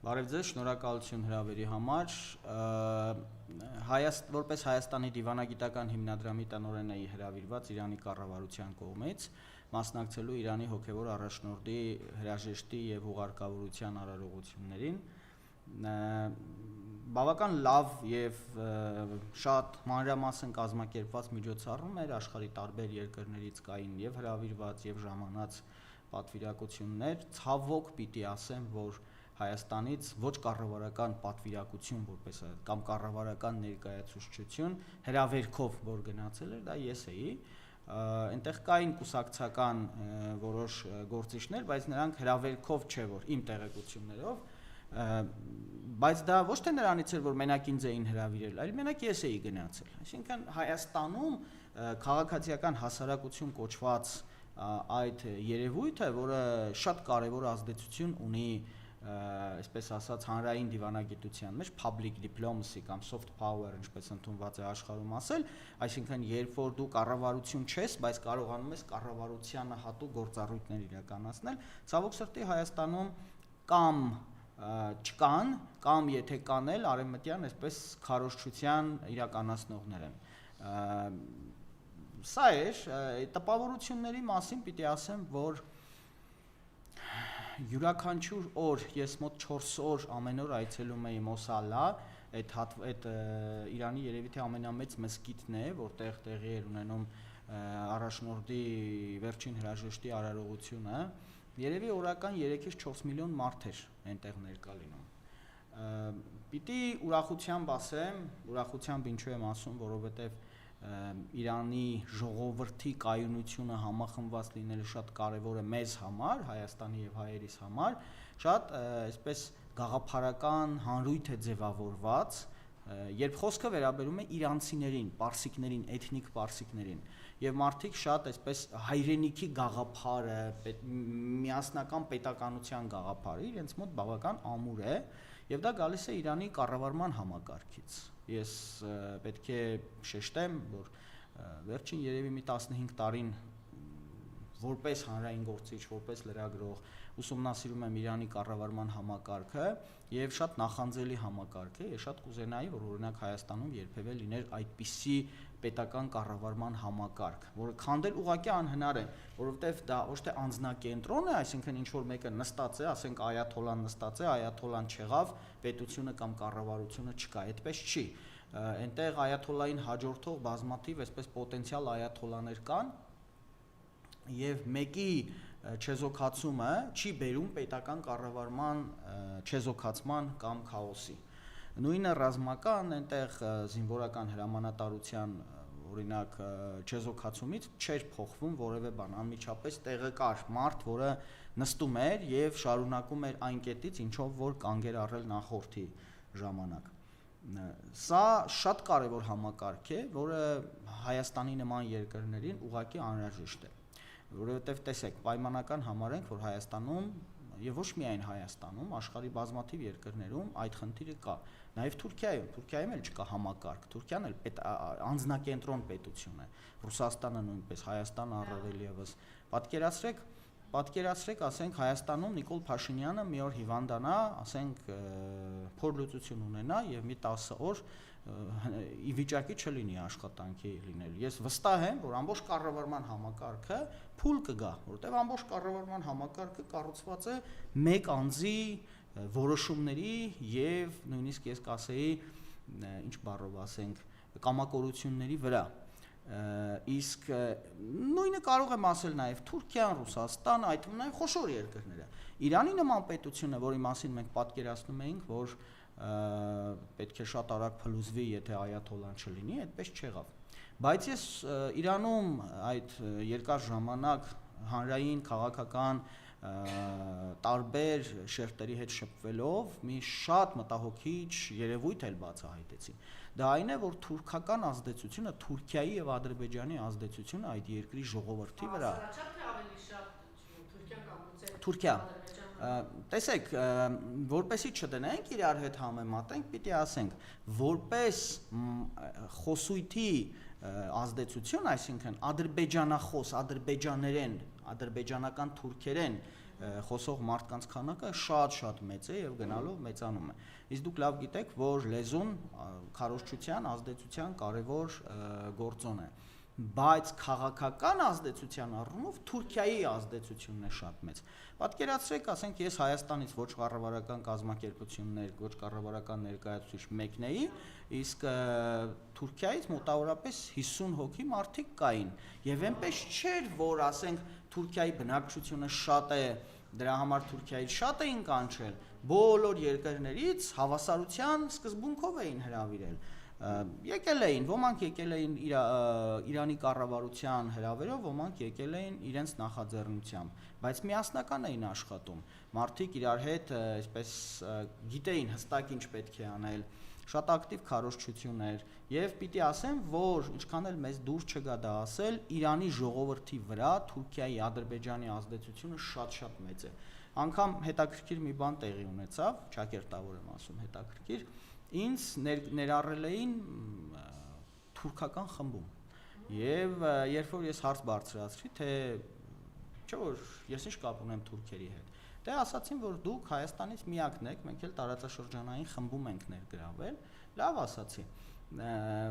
Բարև ձեզ, շնորհակալություն հրավերի համար։ Որպես Հայաստանի դիվանագիտական հիմնադրամի տնօրեն էի հրավիրված Իրանի կառավարության կողմից, մասնակցելու Իրանի հոգևոր առաջնորդի հրաժեշտի եւ ուղարկավորության արարողություններին։ Բավական լավ եւ շատ մանրամասն կազմակերպված միջոցառում էր, աշխարհի տարբեր երկրներից կային եւ հրավիրված եւ ժամանած պատվիրակություններ, ցավոք պիտի ասեմ, որ Հայաստանից ոչ կառավարական պատվիրակություն որպես կամ կառավարական ներկայացուցչություն հրավերքով որ գնացել էր, դա ես էի, այնտեղ կային կուսակցական որոշ գործիչներ, բայց նրանք հրավերքով չէ որ իմ տեղեկություններով, բայց դա ոչ թե նրանից էր որ մենակ ինձ էին հրավիրել, այլ մենակ ես էի գնացել, այսինքն Հայաստանում քաղաքացիական հասարակություն կոչված այդ երևույթը, որը շատ կարևոր ազդեցություն ունի այսպես ասած հանրային դիվանագիտության մեջ public diplomacy կամ soft power, ինչպես ընդունված է աշխարհում ասել, այսինքն երբ որ դու կառավարություն չես, բայց կարողանում ես կառավարությանը հատուկ գործառույթներ իրականացնել, ցավոք սրտի Հայաստանում կամ չկան, կամ եթե կան էլ արևմտյան այսպես քարոզչության իրականացնողներ են։ Սա էր, տպավորությունների մասին պիտի ասեմ, որ յուրաքանչյուր օր ես մոտ 4 օր ամեն օր այցելում էի Մոսալա, այդ Իրանի երևի թե ամենամեծ մզկիթն է, որտեղ տեղի էր ունենում առաջնորդի վերջին հրաժեշտի արարողությունը, երևի օրական 3-ից 4 միլիոն մարդ էր այնտեղ ներկա լինում։ Պիտի ուրախությամբ ասեմ, ուրախությամբ ինչու եմ ասում, որովհետև Իրանի ժողովրդի կայունությունը համախմբված լինելը շատ կարևոր է մեզ համար, Հայաստանի եւ հայերիս համար, շատ այսպես գաղափարական հանրույթ է ձևավորված, երբ խոսքը վերաբերում է իրանցիներին, պարսիկներին, էթնիկ պարսիկներին, եւ մարդիկ շատ այսպես հայրենիքի գաղափարը, միասնական պետականության գաղափարը իրենց մոտ բավական ամուր է, եւ դա գալիս է Իրանի կառավարման համակարգից։ Ես պետք է շեշտեմ, որ վերջին երևի մի 15 տարին որպես հանրային գործիչ, որպես լրագրող ուսումնասիրում եմ Իրանի կառավարման համակարգը եւ շատ նախանձելի համակարգ է, ես շատ կուզենայի, որ օրինակ Հայաստանում երբևէ լիներ այդպիսի պետական կառավարման համակարգ, որը քանդել ուղղակի անհնար է, որովհետեւ դա ոչ թե անձնակենտրոն է, այսինքն ինչ որ մեկը նստած է, ասենք այաթոլան նստած է, այաթոլան չեղավ, պետությունը կամ կառավարությունը չկա, այդպես չի։ Այնտեղ այաթոլային հաջորդող բազմաթիվ այսպես պոտենցիալ այաթոլաներ կան եւ մեկի չեզոքացումը չի բերում պետական կառավարման չեզոքացման կամ քաոսի։ Նույնը ռազմական, այնտեղ զինվորական հրամանատարության օրինակ չեզոքացումից չէր փոխվում որևէ բան, անմիջապես տեղը կար մարդ, որը նստում էր եւ շարունակում էր այն կետից, ինչով որ կանգեր առել նախորդի ժամանակ։ Սա շատ կարևոր համակարգ է, որը Հայաստանի նման երկրներին ուղղակի անհրաժեշտ է, որովհետև տեսեք, պայմանական համարենք, որ Հայաստանում եւ ոչ միայն Հայաստանում, աշխարհի բազմաթիվ երկրներում այդ խնդիրը կա, նաեւ Թուրքիայում էլ չկա համակարգ, Թուրքիան էլ անձնակենտրոն պետություն է, Ռուսաստանը նույնպես, Հայաստանը առավել եւս, պատկերացրեք, ասենք Հայաստանում Նիկոլ Փաշինյանը մի օր հիվանդանա, ասենք փորլուծություն ունենա եւ մի 10 օր ի վիճակի չլինի աշխատանքի լինել։ Ես վստահ եմ, որ ամբողջ կառավարման համակարգը փուլ կգա, որտեղ ամբողջ կառավարման համակարգը կառուցված է մեկ անձի որոշումների եւ նույնիսկ ես կասեի, ինչ բառով ասենք, կամակորությունների վրա։ Իսկ նույնը կարող եմ ասել նաև Թուրքիան, Ռուսաստան, այդ թվում նաև խոշոր երկրները։ Իրանի նման պետությունը, որի մասին մենք պատկերացնում էինք, որ պետք է շատ արագ փլուզվի, եթե այաթոլան չլինի, այդպես չեղավ։ Բայց ես Իրանում այդ երկար ժամանակ հանրային քաղաքական տարբեր շերտերի հետ շփվելով մի շատ մտահոգիչ երևույթ էլ բացահայտեցի։ Դա այն է, որ թուրքական ազդեցությունը, Թուրքիայի եւ Ադրբեջանի ազդեցությունը այդ երկրի ժողովրդի վրա։ Թուրքիա։ Տեսեք, որպեսի չդնենք իրար հետ համեմատենք, պիտի ասենք, որպես խոսույթի ազդեցություն, այսինքն ադրբեջանախոս, ադրբեջաներեն, ադրբեջանական թուրքերեն խոսող մարդկանց քանակը շատ մեծ է եւ գնալով մեծանում է։ Իսկ դուք լավ գիտեք, որ լեզուն քարոզչության ազդեցության կարևոր գործոն է։ Բայց քաղաքական ազդեցության առումով Թուրքիայի ազդեցությունն է շատ մեծ։ Պատկերացրեք, ասենք ես Հայաստանից ոչ կառավարական կազմակերպություններ, ոչ կառավարական ներկայացուցիչ մեկն էի, իսկ Թուրքիայից մոտավորապես 50 հոգի մարդիկ կային, եւ այնպես չէր, որ ասենք Թուրքիայի բնակչությունը շատ է, դրա համար Թուրքիայից շատ էին կանչել, բոլոր երկրներից հավասարության սկզբունքով էին հրավիրել։ Եկել էին, ոմանք եկել էին Իրանի կառավարության հրավերով, ոմանք եկել էին իրենց նախաձեռնությամբ, բայց միասնական էին աշխատում։ Մարդիկ իրար հետ այսպես գիտեին հստակ ինչ պետք է անել, շատ ակտիվ քարոզչություն էր, եւ պիտի ասեմ, որ ինչքան էլ մեզ դուր չգա դա ասել, Իրանի ժողովրդի վրա Թուրքիայի, Ադրբեջանի ազդեցությունը շատ մեծ է։ Անկամ հետաքրքիր մի բան տեղի ունեցավ, ճակերտավոր եմ ասում, հետաքրքիր, ինձ ներառել էին թուրքական խմբում եւ երբ որ ես հարց բարձրացրի թե չէ որ ես ինչ կապ ունեմ թուրքերի հետ դե ասացին որ դուք Հայաստանից միակն եք մենք էլ տարածաշրջանային խմբում ենք ներգրավել լավ ասացի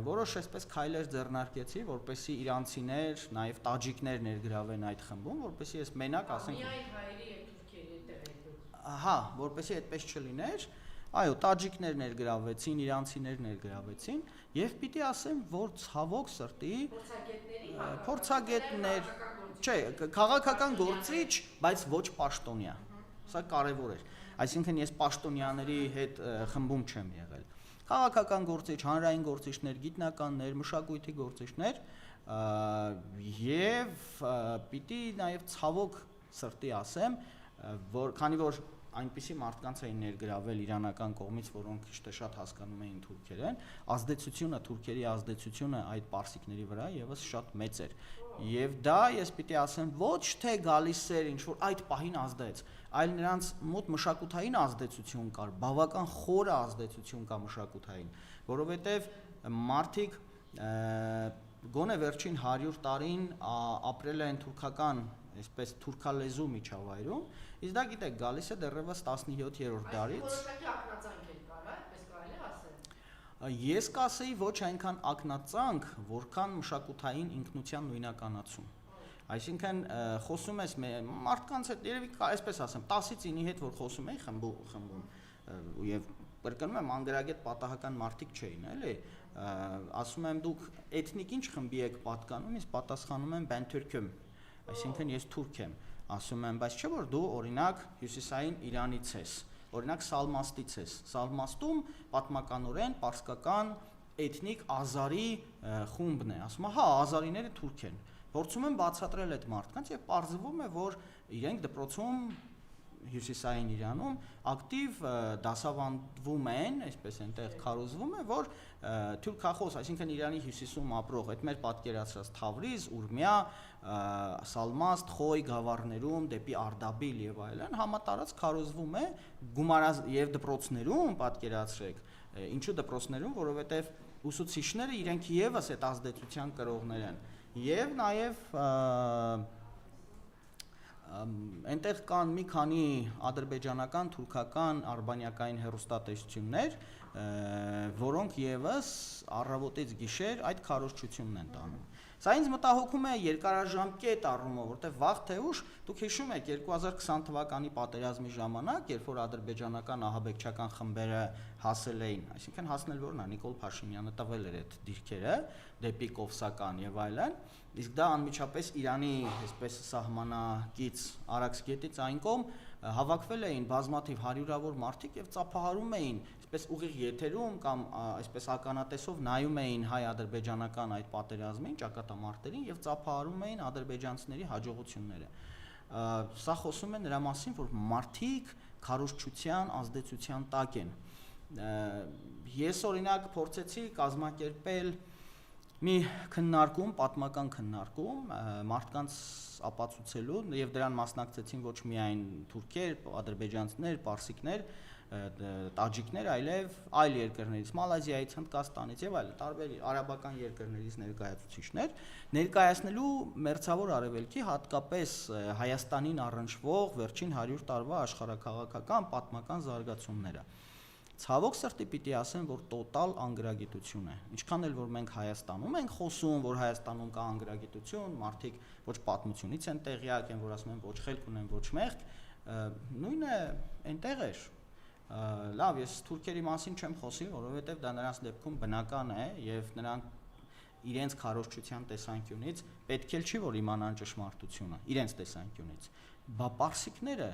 որոշ այսպես քայլեր ձեռնարկեցի որպեսզի իրանցիներ նաեւ տաջիկներ ներգրավեն այդ խմբում որպեսզի ես մենակ ասենք միայն հայերի եւ թուրքերի հետ հա որպեսզի այդպես չլիներ Այո, տաջիկներ ներգրավեցին, իրանցիներ ներգրավեցին եւ պիտի ասեմ, որ ցավոք սրտի փորձագետներ, չէ, քաղաքական գործիչ, բայց ոչ պաշտոնյա։ Սա կարեւոր էր։ Այսինքն ես պաշտոնյաների հետ խմբում չեմ եղել։ Քաղաքական գործիչ, հանրային գործիչներ, գիտնականներ, մշակույթի գործիչներ եւ պիտի նաեւ ցավոք սրտի ասեմ, որ քանի որ այնպիսի մարդկանց էին ներգրավել իրանական կողմից, որոնք իհտե շատ հասկանում էին թուրքերեն, ազդեցությունը թուրքերի ազդեցությունը այդ պարսիկների վրա եւս շատ մեծ էր։ Եվ դա ես պիտի ասեմ ոչ թե գալիս էր ինչ որ այդ պահին ազդեց, այլ նրանց մոտ մշակութային ազդեցություն կար, բավական խորը ազդեցություն կա մշակութային, որովհետեւ մարդիկ գոնե վերջին 100 տարին ապրել են թուրքական այսպես թուրքալեզու միջավայրում, իսկ դա գիտեք, գալիս է դեռևս 17-րդ դարից։ Որոշակի ակնածանք էլ կար, այդպես կարելի է ասել։ Ես կասեի ոչ այնքան ակնածանք, որքան մշակութային ինքնության նույնականացում։ Այսինքն խոսում ես մարդկանց հետ, երևի այսպես ասեմ, 10-ից 9-ի հետ որ խոսում էի խմբում եւ կրկնում եմ անգրագետ պատահական մարդիկ չէին, էլի, ասում եմ դուք էթնիկ ինչ խմբի եք պատկանում, ես պատասխանում եմ Ben Türk'üm, այսինքն ես թուրք եմ, ասում եմ, բայց չէ որ դու օրինակ հյուսիսային Իրանից ես, օրինակ Սալմաստից ես, Սալմաստում պատմականորեն պարսկական էթնիկ ազարի խումբն է, ասում եմ, հա, ազարիները թուրք են, փորձում եմ բացատրել այդ մարդկանց եւ պարզվում է, որ իրենք դպրոցում հյուսիսային Իրանում ակտիվ դասավանդվում են, այսպես այնտեղ քարոզվում է, որ թուրքախոս, այսինքն Իրանի հյուսիսում ապրող, այդ մեր պատկերացրած Թավրիզ, Ուրմիա, Սալմաստ, Խոյ գավառներում դեպի Արդաբիլ եւ այլն համատարած քարոզվում է գումարած եւ դպրոցներում պատկերացրեք, ինչու դպրոցներում, որովհետեւ ուսուցիչները իրենք եւս այդ ազդեցության կրողներ են եւ նաեւ Այնտեղ կան մի քանի ադրբեջանական, թուրքական, արբանյակային հեռուստատեսություններ, որոնք եւս առավոտից գիշեր այդ քարոզչությունն են տանում։ Սա ինձ մտահոգում է երկարաժամկետ առումով, որտեղ վաղ թե ուշ դուք հիշում եք 2020 թվականի պատերազմի ժամանակ, երբ որ ադրբեջանական ահաբեկչական խմբերը հասել էին, այսինքն հասնել որն է Նիկոլ Փաշինյանը տվել էր այդ դիրքերը դեպի Կովսական եւ այլն, իսկ դա անմիջապես Իրանի այսպես սահմանակից Արաքս գետից այն կողմ հավաքվել էին բազմաթիվ հարյուրավոր մարդիկ եւ ծափահարում էին այսպես ուղիղ եթերում կամ այսպես ականատեսով նայում էին հայ-ադրբեջանական այդ պատերազմին, ճակատամարտերին եւ ծափահարում էին ադրբեջանցիների հաջողությունները։ Սա խոսում է նրա մասին, որ մարդիկ քարոզչության ազդեցության տակ են։ Ես օրինակ փորձեցի կազմակերպել մի քննարկում, պատմական քննարկում մարդկանց ապացուցելու եւ դրան մասնակցեցին ոչ միայն թուրքեր, ադրբեջանցիներ, պարսիկներ, տաջիկներ, այլև այլ երկրներից, Մալազիայից, Հնդկաստանից եւ այլն, տարբեր արաբական երկրներից ներկայացուցիչներ, ներկայացնելու Մերձավոր Արևելքի, հատկապես Հայաստանին առնչվող վերջին 100 տարվա աշխարհաքաղաքական պատմական զարգացումները։ Ցավոք սրտի պիտի ասեմ, որ տոտալ անգրագիտություն է։ Ինչքան էլ որ մենք Հայաստանում ենք խոսում, որ Հայաստանում կա անգրագիտություն, մարդիկ ոչ պատմությունից են տեղյակ են, որ ասում են ոչ խելք ունեն, ոչ մեղք, նույնը այնտեղ էր։ Լավ, ես թուրքերի մասին չեմ խոսի, որովհետև դա նրանց դեպքում բնական է եւ նրանք իրենց քարոզչության տեսանկյունից պետք էլ չի որ իմանան ճշմարտությունը, իրենց տեսանկյունից։ Բա պարսիկները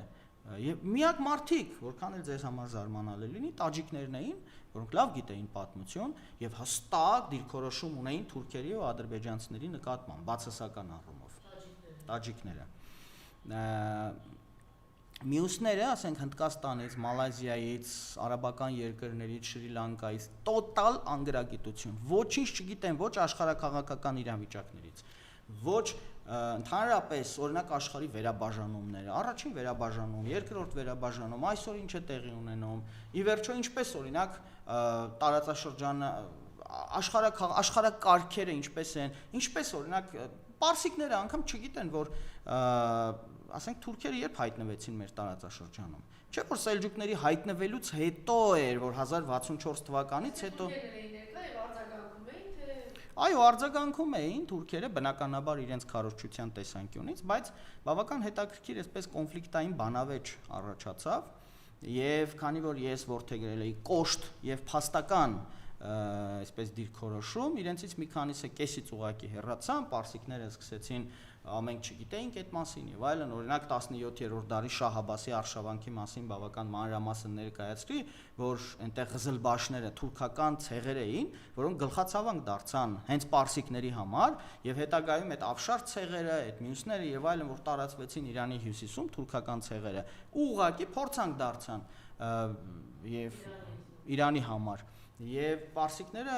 եւ միակ մարդիկ, որքան էլ ձեզ համար զարմանալի լինի, տաջիկներն էին, որոնք լավ գիտեին պատմություն եւ հստակ դիրքորոշում ունեին թուրքերի ու ադրբեջանցիների նկատմամբ, բացասական առումով։ Տաջիկները։ Մյուսները, ասենք Հնդկաստանից, Մալազիայից, արաբական երկրներից, Շրի Լանկայից, տոտալ անգրագիտություն։ Ոչինչ չգիտեն ոչ աշխարհաքաղաքական իրավիճակներից, ոչ ընդհանրապես օրինակ աշխարհի վերաբաժանումները, առաջին վերաբաժանում, երկրորդ վերաբաժանում, այսօր ինչ է տեղի ունենում, ի վերջո ինչպես օրինակ տարածաշրջանը աշխարհակարգերը ինչպես են, ինչպես օրինակ պարսիկները անգամ չգիտեն, որ ասենք թուրքերը երբ հայտնվեցին մեր տարածաշրջանում։ Չէ՞ որ սելջուկների հայտնվելուց հետո էր, որ 1064 թվականից հետո Այո, արձագանքում էին թուրքերը բնականաբար իրենց քարոզչության տեսանկյունից, բայց բավական հետաքրքիր այսպես կոնֆլիկտային բանավեճ առաջացավ, եւ քանի որ ես որդեգրել էի կոշտ եւ փաստական այսպես դիրքորոշում, իրենցից մի քանիսը կեսից ուղակի հեռացան, պարսիկները սկսեցին ամենք չգիտեինք այդ մասին եւ այլն, օրինակ 17-րդ դարի Շահ Աբասի արշավանքի մասին բավական մանրամասն ներկայացրի, որ այնտեղ Ղզլբաշները թուրքական ցեղեր էին, որոնք գլխացավանք դարձան հենց պարսիկների համար եւ հետագայում այդ Աֆշար ցեղերը, այդ մյուսները եւ այլն, որ տարածվեցին Իրանի հյուսիսում թուրքական ցեղերը, ուղղակի փորձանք դարձան եւ Իրանի համար եւ պարսիկները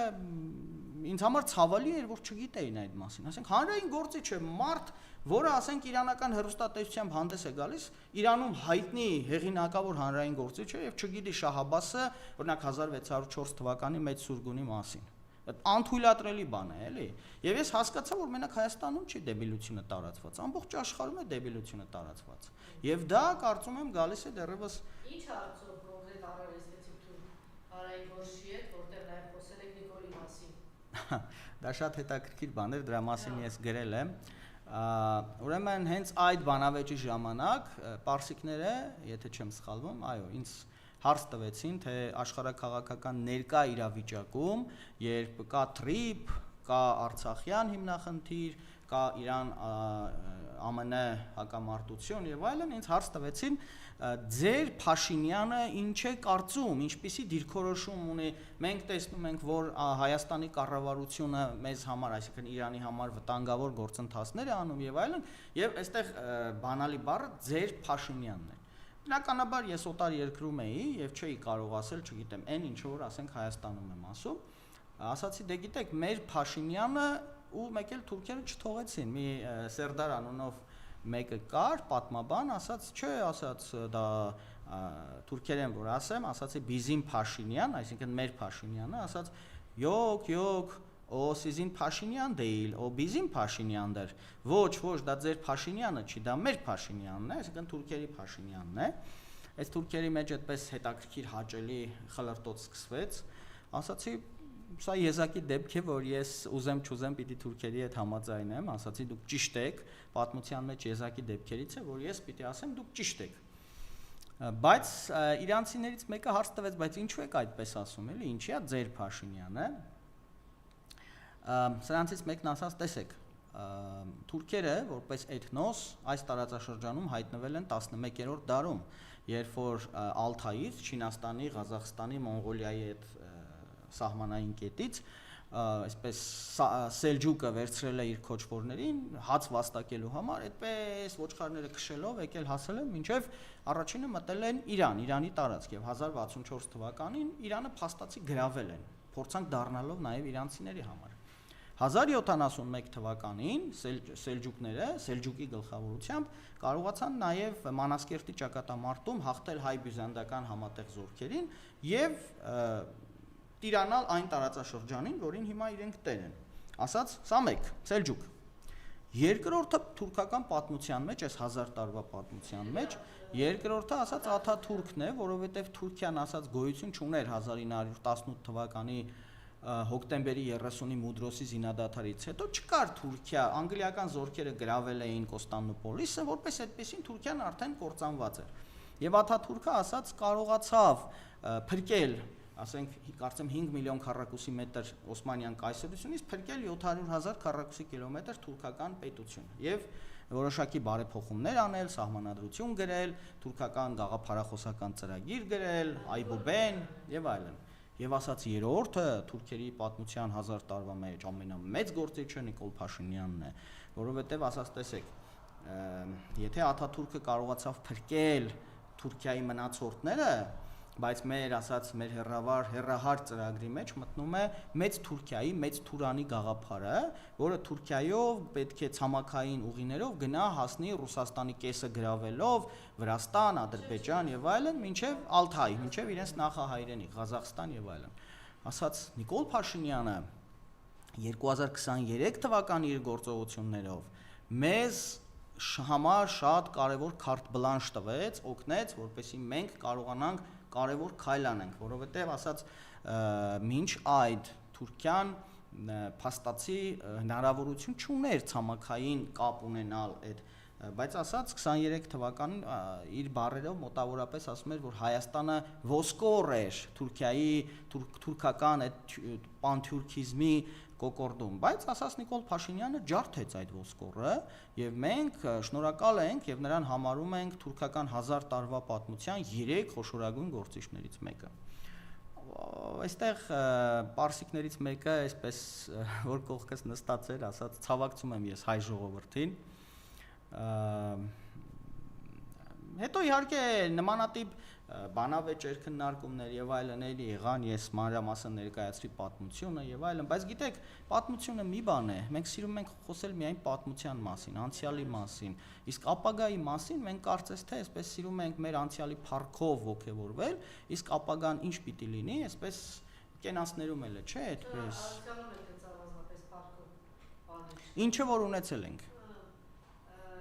ինձ համար ցավալի էր որ չգիտեին այդ մասին, ասենք հանրային գործիչ է մարդ, որը ասենք իրանական հերոստատեսությամբ հանդես է գալիս, Իրանում հայտնի հեղինակավոր հանրային գործիչ է եւ չգիտի Շահ Աբասը, օրինակ 1604 թվականի մեծ սուրգունի մասին։ Այդ անթույլատրելի բան է, էլի։ Եվ ես հասկացա, որ մենակ Հայաստանում չի դեբիլությունը տարածված, ամբողջ աշխարհում է դեբիլությունը տարածված։ Եվ դա կարծում եմ գալիս է դեռևս Ինչ արդյոք կոնկրետ առարեսվեցիք դուք հանրային գործի հետ, որտեղ նաև խոսել եք Նիկոլի մասին։ Դա շատ հետաքրքիր բան էր, դրա մասին ես գրել եմ։ Ուրեմն հենց այդ բանավեճի ժամանակ պարսիկները, եթե չեմ սխալվում, այո, ինձ հարց տվեցին, թե աշխարհաքաղաքական ներկա իրավիճակում, երբ կա թրիփ, կա Արցախյան հիմնախնդիր, կա Իրան ԱՄՆ հակամարտություն եւ այլն, ինձ հարց տվեցին ձեր Փաշինյանը ինչ է կարծում, ինչպիսի դիրքորոշում ունի, մենք տեսնում ենք, որ Հայաստանի կառավարությունը մեզ համար, այսինքն Իրանի համար վտանգավոր գործընթացներ է անում եւ այլն, եւ այստեղ բանալի բառը ձեր Փաշինյանն է։ Բնականաբար ես օտար երկրում էի եւ չէի կարող ասել, չգիտեմ, այն ինչ որ ասենք Հայաստանում եմ ասում, ասացի դե գիտեք, մեր Փաշինյանը ու մեկ էլ թուրքերը չթողեցին, մի Սերդար անունով մեկը կար, պատմաբան, ասաց, չէ, ասաց դա թուրքերեն որ ասեմ, ասացի Bizim Փաշինյան, այսինքն մեր Փաշինյանը, ասաց Yok, o sizin Փաշինյան դեիլ, o Bizim Փաշինյաններ, ոչ, դա ձեր Փաշինյանը չի, դա մեր Փաշինյանն է, այսինքն թուրքերի Փաշինյանն է։ Այս թուրքերի մեջ այդպես հետաքրքիր հաճելի խլրտոց սկսվեց, ասացի սա եզակի դեպք է, որ ես ուզեմ չուզեմ պիտի թուրքերի հետ համաձայնեմ, ասացի դուք ճիշտ եք, պատմության մեջ եզակի դեպքերից է, որ ես պիտի ասեմ դուք ճիշտ եք։ Բայց իրանցիներից մեկը հարց տվեց, բայց ինչու եք այդպես ասում, էլի, ինչի է ձեր Փաշինյանը։ Սրանցից մեկն ասաց, տեսեք, թուրքերը որպես էթնոս այս տարածաշրջանում հայտնվել են 11-րդ դարում, երբ որ Ալթայից, Չինաստանի, Ղազախստանի, Մոնղոլիայի հետ սահմանային կետից այսպես Սելջուկը վերցրել է իր քոչվորներին հաց վաստակելու համար, այդպես ոչխարները քշելով եկել հասել են մինչև առաջինը մտել են Իրանի տարածք եւ 1064 թվականին Իրանը փաստացի գրավել են, փորձանք դառնալով նաեւ իրանցիների համար։ 1071 թվականին սելջուկները, Սելջուկի գլխավորությամբ կարողացան նաև Մանասկերտի ճակատամարտում հաղթել հայ-բյուզանդական համատեղ զորքերին եւ տիրանալ այն տարածաշրջանին, որին հիմա իրենք տեր են։ Ասած, սա մեկ, Սելջուկ։ Երկրորդը թուրքական պատմության մեջ, այս 1000 տարվա պատմության մեջ, երկրորդը ասած Աթաթուրքն է, որովհետեւ Թուրքիան ասած գոյություն չուներ 1918 թվականի հոկտեմբերի 30-ի Մուդրոսի զինադադարից հետո չկար Թուրքիա, անգլիական զորքերը գրավել էին Կոստանդնուպոլիսը, որպես այդպեսին Թուրքիան արդեն կործանված էր։ Եվ Աթաթուրքը ասած կարողացավ փրկել, ասենք, կարծեմ 5 միլիոն քառակուսի մետր Օսմանյան կայսրությունից փրկել 700,000 քառակուսի կիլոմետր թուրքական պետություն եւ որոշակի բարեփոխումներ անել, սահմանադրություն գրել, թուրքական գաղափարախոսական ծրագիր գրել, Այբուբեն եւ այլն։ Եվ ասած երրորդը թուրքերի պատմության 1000 տարվա մեջ ամենամեծ գործիչը Նիկոլ Փաշինյանն է, որովհետև ասած տեսեք, եթե Աթաթուրքը կարողացավ փրկել Թուրքիայի մնացորդները, բայց մեր ասած մեր հերրահար ծրագրի մեջ մտնում է մեծ Թուրքիայի, մեծ Թուրանի գաղափարը, որը Թուրքիայով պետք է ցամաքային ուղիներով գնա հասնի Ռուսաստանի կեսը գրավելով Վրաստան, Ադրբեջան եւ այլն, մինչեւ Ալթայ, մինչեւ իրենց նախահայրենիք Ղազախստան եւ այլն։ Ասած Նիկոլ Փաշինյանը 2023 թվականի իր գործողություններով մեզ համար շատ կարևոր քարտ բլանշ տվեց, օգնեց, որպեսզի մենք կարողանանք կարևոր քայլ անենք, որովհետև ասած մինչ այդ Թուրքիան փաստացի հնարավորություն չուներ ցամաքային կապ ունենալ այդ, բայց ասած 23 թվականին իր բառերով մոտավորապես ասում էր, որ Հայաստանը ոսկոր էր Թուրքիայի թուրքական այդ պանթյուրքիզմի կոկորդում, բայց ասած Նիկոլ Փաշինյանը ջարդեց այդ ոսկորը եւ մենք շնորհակալ ենք եւ նրան համարում ենք թուրքական 1000 տարվա պատմության 3 խոշորագույն գործիչներից մեկը։ Այստեղ պարսիկներից մեկը այսպես որ կողքս նստած էր, ասած ցավակցում եմ ես հայ ժողովրդին։ Հետո իհարկե նմանատիպ բանավեճեր քննարկումներ եւ այլն էլի եղան, ես մանրամասն ներկայացրի պատմությունը եւ այլն, բայց գիտեք, պատմությունը մի բան է, մենք սիրում ենք խոսել միայն պատմության մասին, անցյալի մասին, իսկ ապագայի մասին մենք կարծես թե այսպես սիրում ենք մեր անցյալի փառքով ողջևորվել, իսկ ապագան ինչ պիտի լինի, այսպես կենացներում էլ է, չէ՞, այդպես։ Անցյալում եք ծառազապես փառքով բաներ։ Ինչը որ ունեցել ենք։